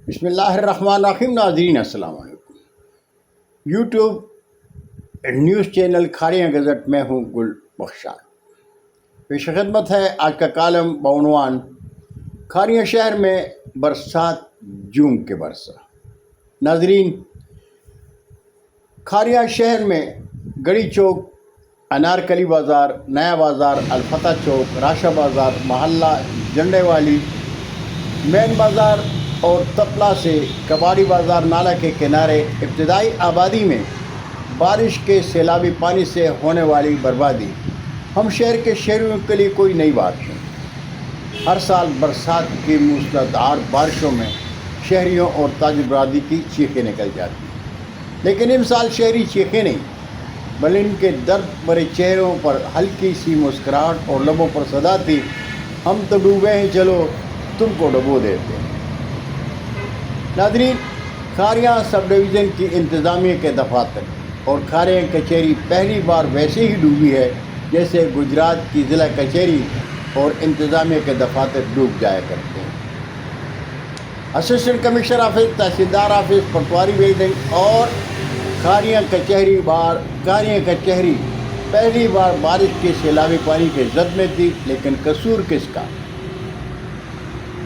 بسم اللہ الرحمن الرحیم. ناظرین السلام علیکم. YouTube news channel Kharian gazette میں ہوں گل بخشار. پیش خدمت ہے آج کا کالم بعنوان کھاریاں شہر میں برسات جون کے برسا. ناظرین، کھاریاں شہر میں گڑی چوک، انارکلی بازار، نیا بازار، الفتح چوک، راشا بازار، محلہ جنڈے والی، مین بازار اور تپلا سے کباڑی بازار نالہ کے کنارے ابتدائی آبادی میں بارش کے سیلابی پانی سے ہونے والی بربادی ہم شہر کے شہریوں کے لیے کوئی نئی بات نہیں. ہر سال برسات کی موسلادھار بارشوں میں شہریوں اور تاجر برادری کی چیخیں نکل جاتی ہیں، لیکن اس سال شہری چیخیں نہیں بلکہ ان کے درد بھرے چہروں پر ہلکی سی مسکراہٹ اور لبوں پر صدا تھی، ہم تو ڈوبے ہیں، چلو تم کو ڈبو دیتے ہیں. ناظرین، کھاریاں سب ڈویژن کی انتظامیہ کے دفاتر اور کھاریاں کچہری پہلی بار ویسے ہی ڈوبی ہے جیسے گجرات کی ضلع کچہری اور انتظامیہ کے دفاتر ڈوب جایا کرتے ہیں. اسسٹنٹ کمشنر آفس، تحصیلدار آفس، پٹواری بلڈنگ اور کھاریاں کچہری پہلی بار بارش کے سیلابی پانی کے زد میں تھی، لیکن قصور کس کا؟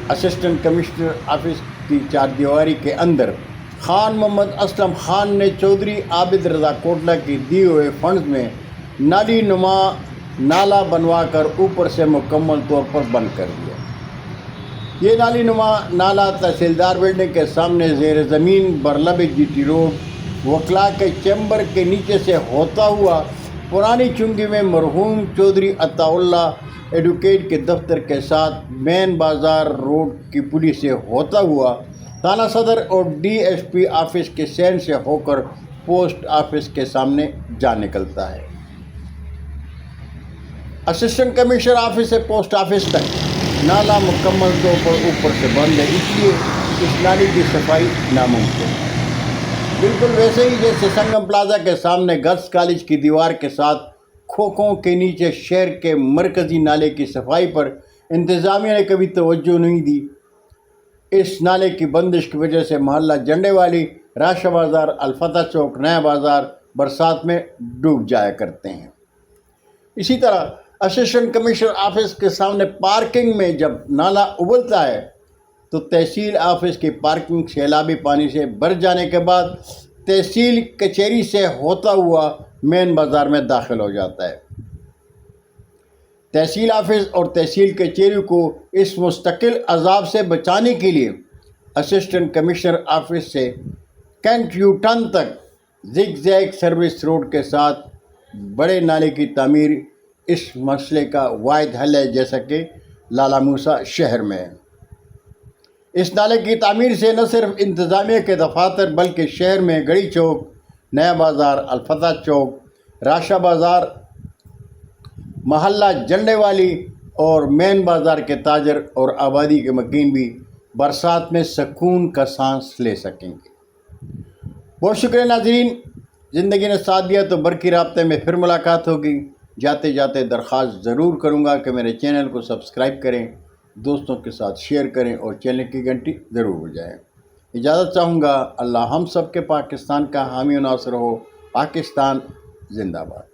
اسسٹنٹ کمشنر آفس کی چار دیواری کے اندر خان محمد اسلم خان نے چودھری عابد رضا کوٹلہ کی دیے ہوئے فنڈز میں نالی نما نالہ بنوا کر اوپر سے مکمل طور پر بند کر دیا. یہ نالی نما نالہ تحصیلدار بلڈنگ کے سامنے زیر زمین برلب جی ٹی روڈ وکلاء کے چیمبر کے نیچے سے ہوتا ہوا پرانی چنگی میں مرحوم چودھری عطا اللہ ایڈوکیٹ کے دفتر کے ساتھ مین بازار روڈ کی پلی سے ہوتا ہوا تھانہ صدر اور ڈی ایس پی آفس کے سین سے ہو کر پوسٹ آفس کے سامنے جا نکلتا ہے. اسسٹنٹ کمشنر آفس سے پوسٹ آفس تک نالا مکمل طور پر اوپر سے بند ہے، اس لیے اس نالی کی صفائی ناممکن ہے. بالکل ویسے ہی جیسے سنگم پلازا کے سامنے گرلز کالج کی دیوار کے ساتھ کھوکھوں کے نیچے شہر کے مرکزی نالے کی صفائی پر انتظامیہ نے کبھی توجہ نہیں دی. اس نالے کی بندش کی وجہ سے محلہ جنڈے والی، راشا بازار، الفتح چوک، نیا بازار برسات میں ڈوب جایا کرتے ہیں. اسی طرح اسسٹنٹ کمشنر آفس کے سامنے پارکنگ میں جب نالا ابلتا ہے تو تحصیل آفس کی پارکنگ سیلابی پانی سے بھر جانے کے بعد تحصیل کچہری سے ہوتا ہوا مین بازار میں داخل ہو جاتا ہے. تحصیل آفس اور تحصیل کچہری کو اس مستقل عذاب سے بچانے کے لیے اسسٹنٹ کمشنر آفس سے کینٹ یو ٹرن تک زگ زیگ سروس روڈ کے ساتھ بڑے نالے کی تعمیر اس مسئلے کا واحد حل ہے، جیسا کہ لالہ موسیٰ شہر میں ہے. اس نالے کی تعمیر سے نہ صرف انتظامیہ کے دفاتر بلکہ شہر میں گڑی چوک، نیا بازار، الفتح چوک، راشا بازار، محلہ جنڈے والی اور مین بازار کے تاجر اور آبادی کے مکین بھی برسات میں سکون کا سانس لے سکیں گے. بہت شکریہ ناظرین، زندگی نے ساتھ دیا تو برقی رابطے میں پھر ملاقات ہوگی. جاتے جاتے درخواست ضرور کروں گا کہ میرے چینل کو سبسکرائب کریں، دوستوں کے ساتھ شیئر کریں اور چینل کی گھنٹی ضرور بجائیں. اجازت چاہوں گا. اللہ ہم سب کے پاکستان کا حامی و ناصر ہو. پاکستان زندہ باد.